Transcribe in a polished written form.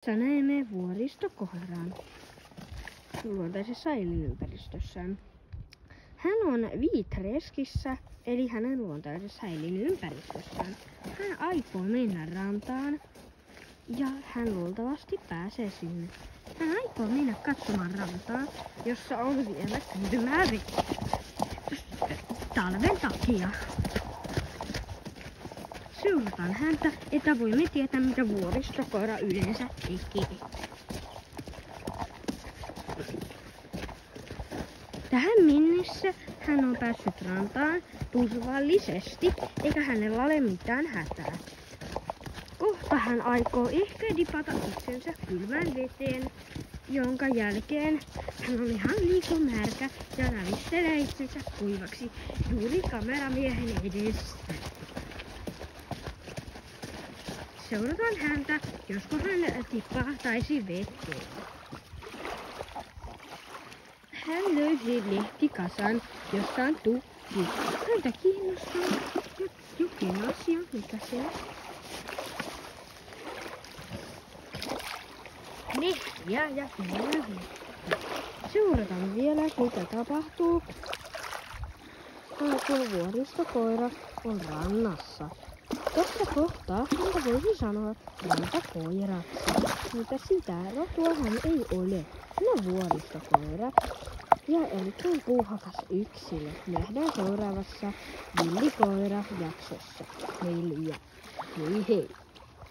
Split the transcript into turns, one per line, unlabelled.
Tässä näemme vuoristokoiran luontaisessa elinympäristössään. Hän on viitreskissä, eli hänen luontaisessa elinympäristössään. Hän aikoo mennä rantaan ja hän luultavasti pääsee sinne. Hän aikoo mennä katsomaan rantaa, jossa on vielä kylmää vettä talven takia. Seurataan häntä, että voimme tietää, mitä vuoristokoira yleensä tekee. Tähän mennessä hän on päässyt rantaan turvallisesti, eikä hänellä ole mitään hätää. Kohta hän aikoo ehkä dipata itsensä kylmään veteen, jonka jälkeen hän on ihan liikomärkä ja ravistelee itsensä kuivaksi juuri kameramiehen edessä. Seurataan häntä, josko hän tipahtaisi veteen. Hän löysi lehtikasan, jossa on tukki. Häntä kiinnostaa jokin asia, mikä se on. Lehtiä ja vielä. Seurataan vielä, mitä tapahtuu, kun vuoristokoira on rannassa. Tässä kohtaa häntä voisi sanoa rantakoiraksi, mutta sitä rotua hän ei ole. Hän on vuoristokoira ja erittäin puuhakas yksilö. Nähdään seuraavassa Villikoira-jaksossa. Hei hei!